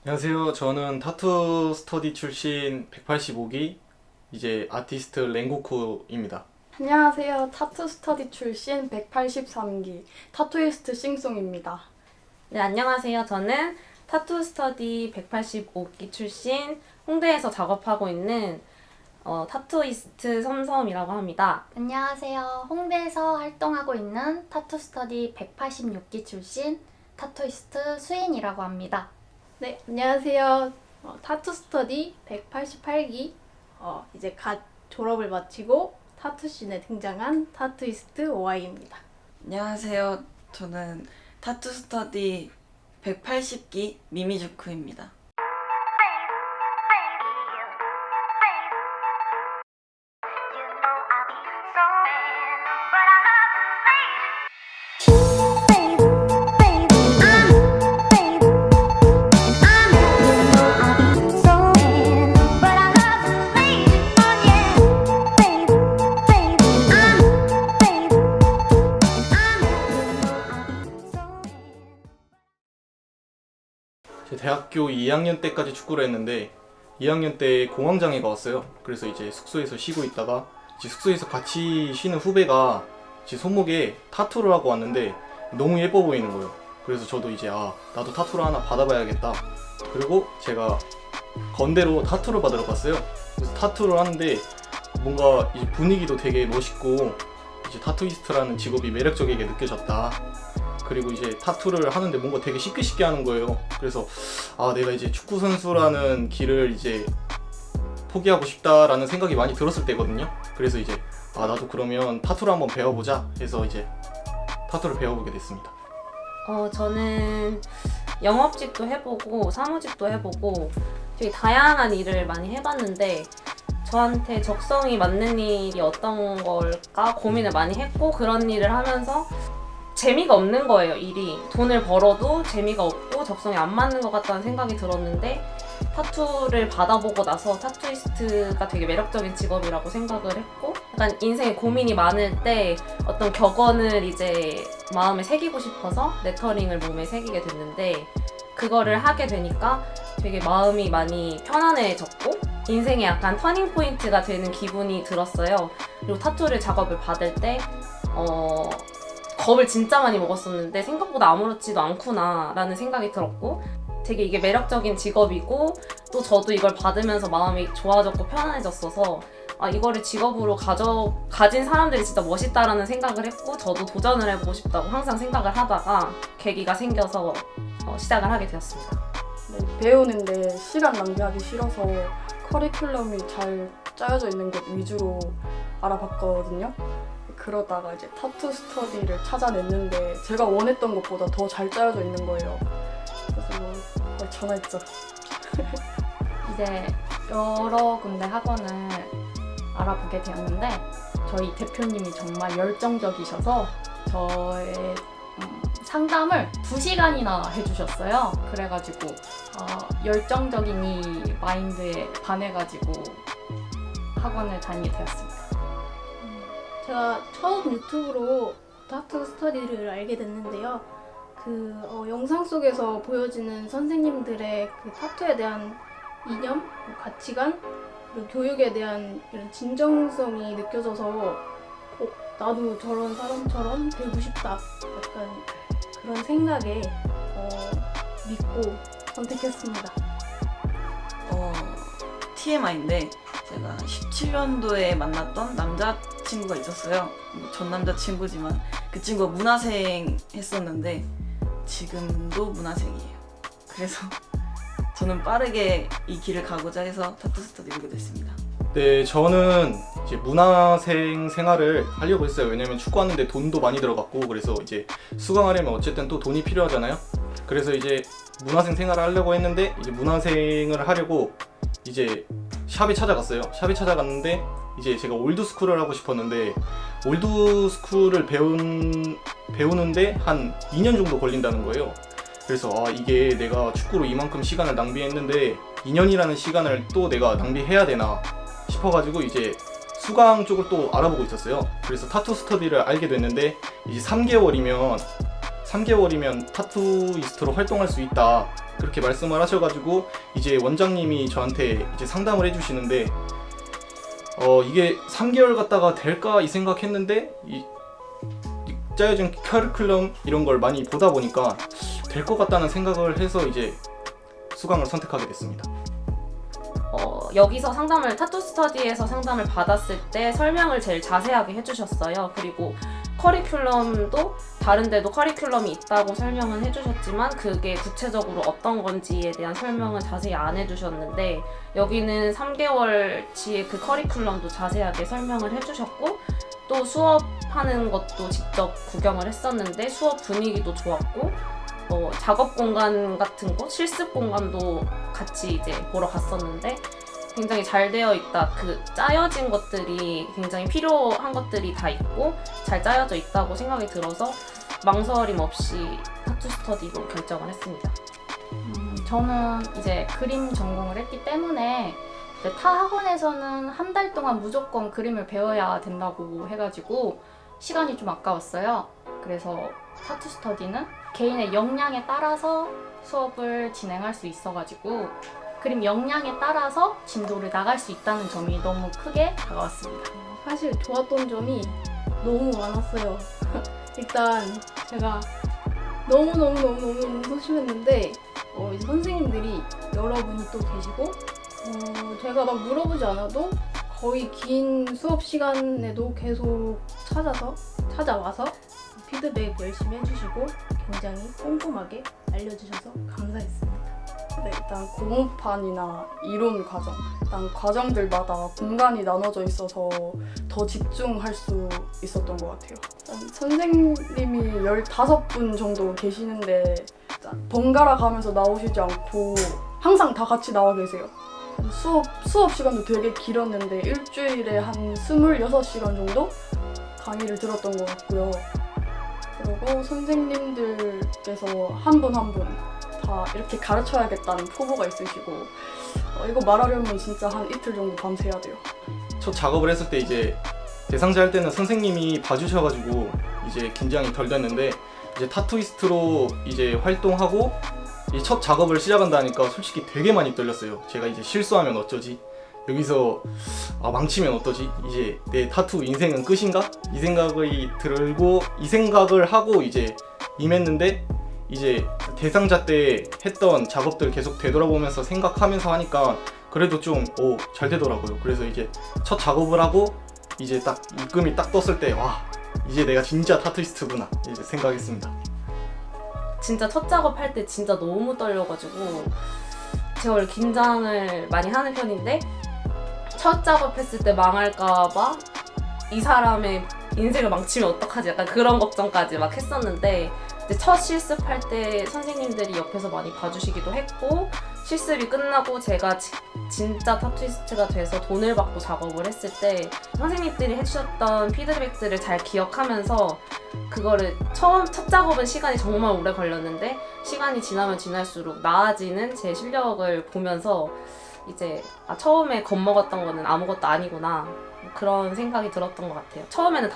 안녕하세요. 저는 타투 스터디 출신 185기 이제 아티스트 랭고쿠입니다. 안녕하세요. 타투 스터디 출신 183기 타투이스트 싱송입니다. 네, 안녕하세요. 저는 타투 스터디 185기 출신 홍대에서 작업하고 있는 타투이스트 섬섬이라고 합니다. 안녕하세요. 홍대에서 활동하고 있는 타투 스터디 186기 출신 타투이스트 수인이라고 합니다. 네, 안녕하세요. 타투 스터디 188기 이제 갓 졸업을 마치고 타투씬에 등장한 타투이스트 OI입니다. 안녕하세요. 저는 타투 스터디 180기 미미주쿠입니다. 제 대학교 2학년 때까지 축구를 했는데 2학년 때 공황장애가 왔어요. 그래서 이제 숙소에서 쉬고 있다가 이제 숙소에서 같이 쉬는 후배가 제 손목에 타투를 하고 왔는데 너무 예뻐 보이는 거예요. 그래서 저도 이제 나도 타투를 하나 받아봐야겠다. 그리고 제가 건대로 타투를 받으러 갔어요. 그래서 타투를 하는데 뭔가 이제 분위기도 되게 멋있고 이제 타투이스트라는 직업이 매력적이게 느껴졌다. 그리고 이제 타투를 하는데 뭔가 되게 쉽게 하는 거예요. 그래서 내가 이제 축구 선수라는 길을 이제 포기하고 싶다라는 생각이 많이 들었을 때거든요. 그래서 이제 나도 그러면 타투를 한번 배워보자 해서 이제 타투를 배워보게 됐습니다. 저는 영업직도 해보고 사무직도 해보고 되게 다양한 일을 많이 해봤는데 저한테 적성이 맞는 일이 어떤 걸까 고민을 많이 했고, 그런 일을 하면서 재미가 없는 거예요. 일이 돈을 벌어도 재미가 없고 적성이 안 맞는 것 같다는 생각이 들었는데, 타투를 받아보고 나서 타투이스트가 되게 매력적인 직업이라고 생각을 했고, 약간 인생에 고민이 많을 때 어떤 격언을 이제 마음에 새기고 싶어서 레터링을 몸에 새기게 됐는데, 그거를 하게 되니까 되게 마음이 많이 편안해졌고 인생에 약간 터닝 포인트가 되는 기분이 들었어요. 그리고 타투를 작업을 받을 때 겁을 진짜 많이 먹었었는데 생각보다 아무렇지도 않구나 라는 생각이 들었고, 되게 이게 매력적인 직업이고 또 저도 이걸 받으면서 마음이 좋아졌고 편안해졌어서 이거를 직업으로 가진 사람들이 진짜 멋있다라는 생각을 했고, 저도 도전을 해보고 싶다고 항상 생각을 하다가 계기가 생겨서 시작을 하게 되었습니다. 네, 배우는데 시간 낭비하기 싫어서 커리큘럼이 잘 짜여져 있는 것 위주로 알아봤거든요. 그러다가 이제 타투 스터디를 찾아냈는데 제가 원했던 것보다 더 잘 짜여져 있는 거예요. 그래서 전화했죠. 이제 여러 군데 학원을 알아보게 되었는데 저희 대표님이 정말 열정적이셔서 저의 상담을 2시간이나 해주셨어요. 그래가지고 열정적인 이 마인드에 반해가지고 학원을 다니게 되었습니다. 제가 처음 유튜브로 타투 스터디를 알게 됐는데요. 영상 속에서 보여지는 선생님들의 그 타투에 대한 이념, 가치관, 그리고 교육에 대한 이런 진정성이 느껴져서 나도 저런 사람처럼 되고 싶다. 약간 그런 생각에 믿고 선택했습니다. TMI인데 제가 17년도에 만났던 남자친구가 있었어요. 전 남자친구지만 그 친구가 문화생 했었는데 지금도 문화생이에요. 그래서 저는 빠르게 이 길을 가고자 해서 타투 스터디를 오게 됐습니다. 네, 저는 이제 문화생 생활을 하려고 했어요. 왜냐면 축구하는데 돈도 많이 들어갔고, 그래서 이제 수강하려면 어쨌든 또 돈이 필요하잖아요. 그래서 이제 문화생 생활을 하려고 했는데, 이제 문화생을 하려고 이제 샵에 찾아갔어요. 샵에 찾아갔는데 이제 제가 올드스쿨을 하고 싶었는데 올드스쿨을 배우는데 한 2년 정도 걸린다는 거예요. 그래서 이게 내가 축구로 이만큼 시간을 낭비했는데 2년이라는 시간을 또 내가 낭비해야 되나 싶어가지고 이제 수강 쪽을 또 알아보고 있었어요. 그래서 타투 스터디를 알게 됐는데 이제 3개월이면 3개월이면 타투이스트로 활동할 수 있다 그렇게 말씀을 하셔가지고 이제 원장님이 저한테 이제 상담을 해주시는데 이게 3개월 갔다가 될까 이 생각했는데 이 짜여진 커리큘럼 이런 걸 많이 보다 보니까 될 것 같다는 생각을 해서 이제 수강을 선택하게 됐습니다. 여기서 타투 스터디에서 상담을 받았을 때 설명을 제일 자세하게 해주셨어요. 그리고 커리큘럼도 다른 데도 커리큘럼이 있다고 설명은 해주셨지만 그게 구체적으로 어떤 건지에 대한 설명은 자세히 안 해주셨는데 여기는 3개월치의 그 커리큘럼도 자세하게 설명을 해주셨고 또 수업하는 것도 직접 구경을 했었는데 수업 분위기도 좋았고 작업 공간 같은 거, 실습 공간도 같이 이제 보러 갔었는데 굉장히 잘 되어 있다. 그 짜여진 것들이 굉장히 필요한 것들이 다 있고 잘 짜여져 있다고 생각이 들어서 망설임 없이 타투 스터디로 결정을 했습니다. 저는 이제 그림 전공을 했기 때문에 타 학원에서는 한 달 동안 무조건 그림을 배워야 된다고 해가지고 시간이 좀 아까웠어요. 그래서 타투 스터디는 개인의 역량에 따라서 수업을 진행할 수 있어가지고 그림 역량에 따라서 진도를 나갈 수 있다는 점이 너무 크게 다가왔습니다. 사실 좋았던 점이 너무 많았어요. 일단 제가 너무 소심했는데 이제 선생님들이 여러분이 또 계시고 제가 막 물어보지 않아도 거의 긴 수업 시간에도 계속 찾아와서 피드백 열심히 해주시고 굉장히 꼼꼼하게 알려주셔서 감사했습니다. 네, 일단 공부판이나 이론 과정, 일단 과정들마다 공간이 나눠져 있어서 더 집중할 수 있었던 것 같아요. 일단 선생님이 15분 정도 계시는데 일단 번갈아 가면서 나오시지 않고 항상 다 같이 나와 계세요. 수업 시간도 되게 길었는데 일주일에 한 26시간 정도 강의를 들었던 것 같고요. 그리고 선생님들께서 한 분 한 분 다 이렇게 가르쳐야겠다는 포부가 있으시고 이거 말하려면 진짜 한 이틀 정도 밤새야 돼요. 첫 작업을 했을 때 이제 대상자 할 때는 선생님이 봐주셔가지고 이제 긴장이 덜 됐는데 이제 타투이스트로 이제 활동하고 이 첫 작업을 시작한다니까 솔직히 되게 많이 떨렸어요. 제가 이제 실수하면 어쩌지? 여기서 망치면 어떠지? 이제 내 타투 인생은 끝인가? 이 생각이 들고 이 생각을 하고 이제 임했는데 이제 대상자 때 했던 작업들 계속 되돌아보면서 생각하면서 하니까 그래도 좀 잘 되더라고요. 그래서 이제 첫 작업을 하고 이제 딱 입금이 딱 떴을 때 와 이제 내가 진짜 타투이스트구나 이제 생각했습니다. 진짜 첫 작업할 때 진짜 너무 떨려가지고 제가 원래 긴장을 많이 하는 편인데 첫 작업했을 때 망할까봐 이 사람의 인생을 망치면 어떡하지 약간 그런 걱정까지 막 했었는데 이제 첫 실습할 때 선생님들이 옆에서 많이 봐주시기도 했고 실습이 끝나고 제가 진짜 타투이스트가 돼서 돈을 받고 작업을 했을 때 선생님들이 해주셨던 피드백들을 잘 기억하면서 그거를 첫 작업은 시간이 정말 오래 걸렸는데 시간이 지나면 지날수록 나아지는 제 실력을 보면서 이제 처음에 겁먹었던 거는 아무것도 아니구나 그런 생각이 들었던 것 같아요. 처음엔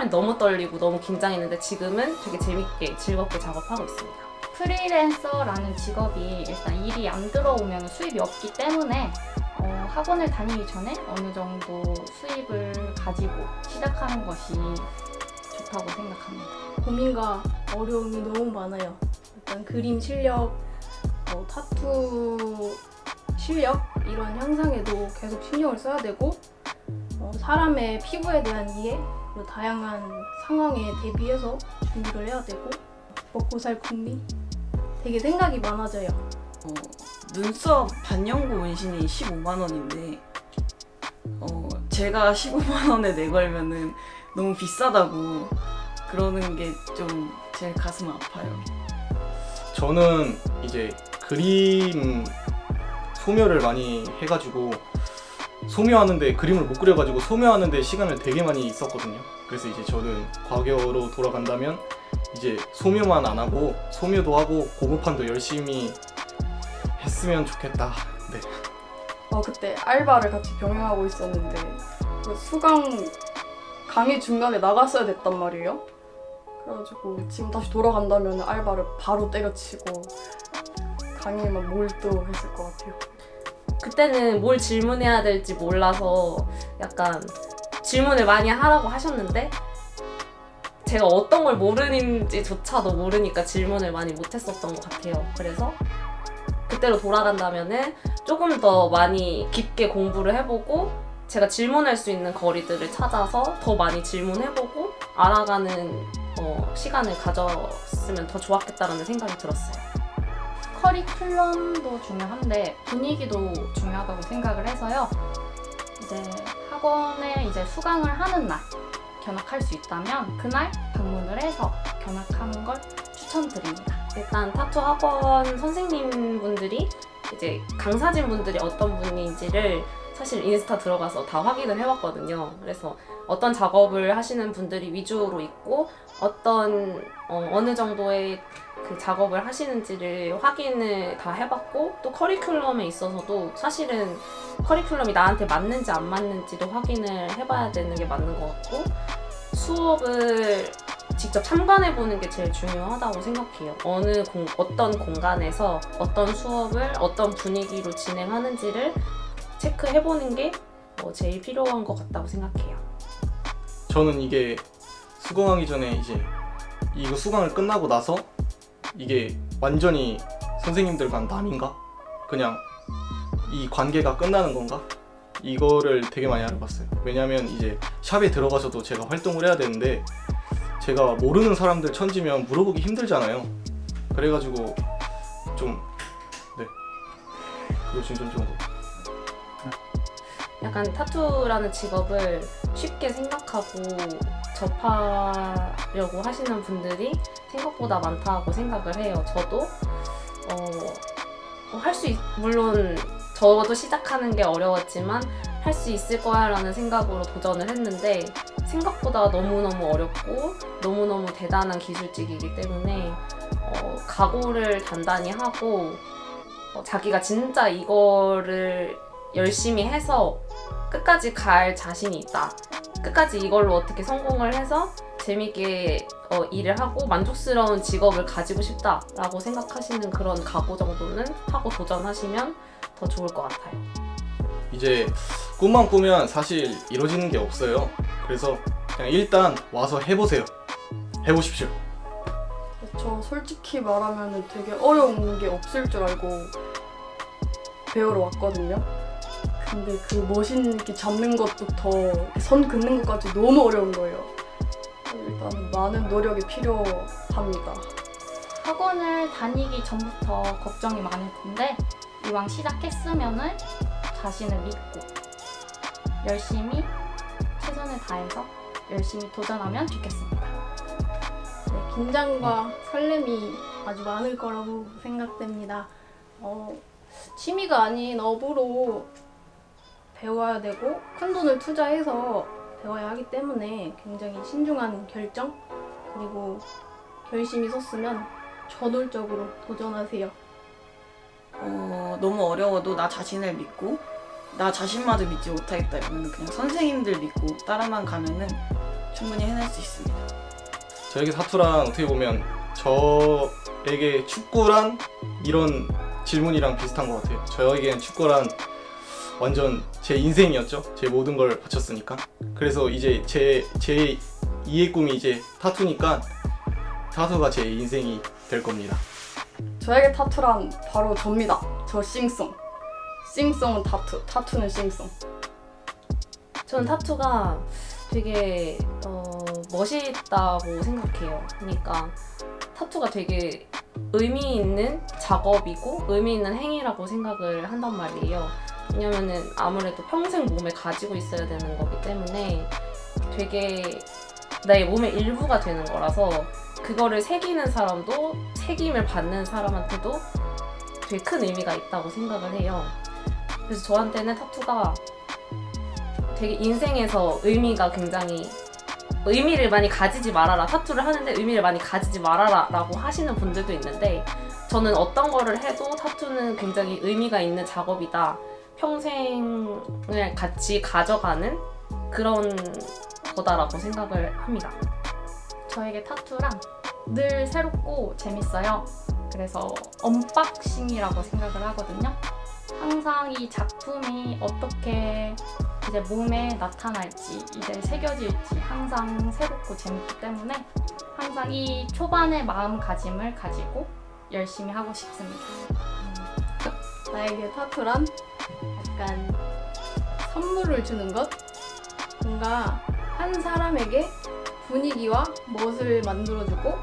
너무 떨리고 너무 긴장했는데 지금은 되게 재밌게 즐겁게 작업하고 있습니다. 프리랜서라는 직업이 일단 일이 안 들어오면 수입이 없기 때문에 학원을 다니기 전에 어느 정도 수입을 가지고 시작하는 것이 좋다고 생각합니다. 고민과 어려움이 너무 많아요. 일단 그림 실력, 타투 실력 이런 향상에도 계속 신경을 써야 되고 사람의 피부에 대한 이해 그리고 다양한 상황에 대비해서 준비를 해야 되고 먹고 살 궁리 되게 생각이 많아져요. 눈썹 반영구 문신이 15만 원인데 제가 15만 원에 내걸면은 너무 비싸다고 그러는 게 좀 제 가슴 아파요. 저는 이제 그림 소묘를 많이 해가지고 소묘하는데 그림을 못 그려가지고 소묘하는데 시간을 되게 많이 썼거든요. 그래서 이제 저는 과거로 돌아간다면 이제 소묘만 안 하고 소묘도 하고 고무판도 열심히 했으면 좋겠다. 네. 그때 알바를 같이 병행하고 있었는데 그 수강 강의 중간에 나갔어야 됐단 말이에요. 그래가지고 지금 다시 돌아간다면 알바를 바로 때려치고 강의에만 몰두했을 것 같아요. 그때는 뭘 질문해야 될지 몰라서 약간 질문을 많이 하라고 하셨는데 제가 어떤 걸 모르는지조차도 모르니까 질문을 많이 못했었던 것 같아요. 그래서 그때로 돌아간다면은 조금 더 많이 깊게 공부를 해보고 제가 질문할 수 있는 거리들을 찾아서 더 많이 질문해보고 알아가는 시간을 가졌으면 더 좋았겠다라는 생각이 들었어요. 커리큘럼도 중요한데 분위기도 중요하다고 생각을 해서요. 이제 학원에 이제 수강을 하는 날 견학할 수 있다면 그날 방문을 해서 견학하는 걸 추천드립니다. 일단 타투 학원 선생님분들이 이제 강사진 분들이 어떤 분인지를 사실 인스타 들어가서 다 확인을 해봤거든요. 그래서 어떤 작업을 하시는 분들이 위주로 있고 어느 정도의 그 작업을 하시는지를 확인을 다 해봤고 또 커리큘럼에 있어서도 사실은 커리큘럼이 나한테 맞는지 안 맞는지도 확인을 해봐야 되는 게 맞는 것 같고 수업을 직접 참관해보는 게 제일 중요하다고 생각해요. 어떤 공간에서 어떤 수업을 어떤 분위기로 진행하는지를 체크해보는 게 제일 필요한 것 같다고 생각해요. 저는 이게 수강하기 전에 이제 이거 수강을 끝나고 나서 이게 완전히 선생님들과 남인가? 그냥 이 관계가 끝나는 건가? 이거를 되게 많이 알아봤어요. 왜냐면 이제 샵에 들어가서도 제가 활동을 해야 되는데 제가 모르는 사람들 천지면 물어보기 힘들잖아요. 그래가지고 좀 그거 좀 좋은 거. 약간 타투라는 직업을 쉽게 생각하고 접하려고 하시는 분들이 생각보다 많다고 생각을 해요. 저도 물론 저도 시작하는 게 어려웠지만 할 수 있을 거야 라는 생각으로 도전을 했는데 생각보다 너무너무 어렵고 너무너무 대단한 기술직이기 때문에 각오를 단단히 하고 자기가 진짜 이거를 열심히 해서 끝까지 갈 자신이 있다. 끝까지 이걸로 어떻게 성공을 해서 재밌게 일을 하고 만족스러운 직업을 가지고 싶다라고 생각하시는 그런 각오 정도는 하고 도전하시면 더 좋을 것 같아요. 이제 꿈만 꾸면 사실 이루어지는 게 없어요. 그래서 그냥 일단 와서 해보세요. 해보십시오. 저 솔직히 말하면 되게 어려운 게 없을 줄 알고 배우러 왔거든요. 근데 그 머신기 잡는 것부터 선 긋는 것까지 너무 어려운 거예요. 일단 많은 노력이 필요합니다. 학원을 다니기 전부터 걱정이 많을 텐데 이왕 시작했으면은 자신을 믿고 열심히 최선을 다해서 열심히 도전하면 좋겠습니다. 네, 긴장과 설렘이 아주 많을 거라고 생각됩니다. 취미가 아닌 업으로 배워야 되고 큰 돈을 투자해서 배워야 하기 때문에 굉장히 신중한 결정 그리고 결심이 섰으면 저돌적으로 도전하세요. 너무 어려워도 나 자신을 믿고 나 자신마저 믿지 못하겠다 이러면 그냥 선생님들 믿고 따라만 가면은 충분히 해낼 수 있습니다. 저에게 타투랑 어떻게 보면 저에게 축구란 이런 질문이랑 비슷한 것 같아요. 저에겐 축구란 완전 제 인생이었죠. 제 모든 걸 바쳤으니까. 그래서 이제 제 2의 꿈이 이제 타투니까 타투가 제 인생이 될 겁니다. 저에게 타투란 바로 접니다. 저 싱송. 싱송은 타투, 타투는 싱송. 저는 타투가 되게 멋있다고 생각해요. 그러니까 타투가 되게 의미 있는 작업이고 의미 있는 행위라고 생각을 한단 말이에요. 왜냐면은 아무래도 평생 몸에 가지고 있어야 되는 거기 때문에 되게 내 몸의 일부가 되는 거라서 그거를 새기는 사람도 새김을 받는 사람한테도 되게 큰 의미가 있다고 생각을 해요. 그래서 저한테는 타투가 되게 인생에서 의미가 굉장히 의미를 많이 가지지 말아라. 타투를 하는데 의미를 많이 가지지 말아라 라고 하시는 분들도 있는데 저는 어떤 거를 해도 타투는 굉장히 의미가 있는 작업이다. 평생을 같이 가져가는 그런 거다라고 생각을 합니다. 저에게 타투란 늘 새롭고 재밌어요. 그래서 언박싱이라고 생각을 하거든요. 항상 이 작품이 어떻게 이제 몸에 나타날지, 이제 새겨질지 항상 새롭고 재밌기 때문에 항상 이 초반의 마음가짐을 가지고 열심히 하고 싶습니다. 나에게 타투란 약간 선물을 주는 것? 뭔가 한 사람에게 분위기와 멋을 만들어주고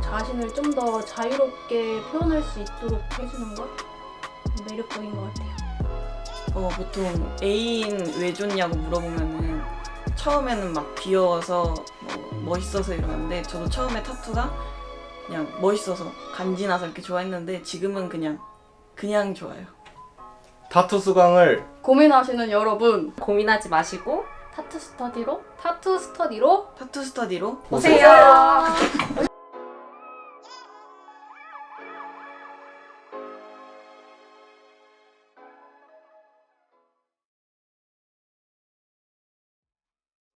자신을 좀 더 자유롭게 표현할 수 있도록 해주는 것? 매력적인 것 같아요. 보통 애인 왜 좋냐고 물어보면은 처음에는 막 귀여워서 뭐 멋있어서 이러는데 저도 처음에 타투가 그냥 멋있어서 간지나서 이렇게 좋아했는데 지금은 그냥 좋아요. 타투 수강을 고민하시는 여러분 고민하지 마시고 타투 스터디로 타투 스터디로 타투 스터디로 오세요.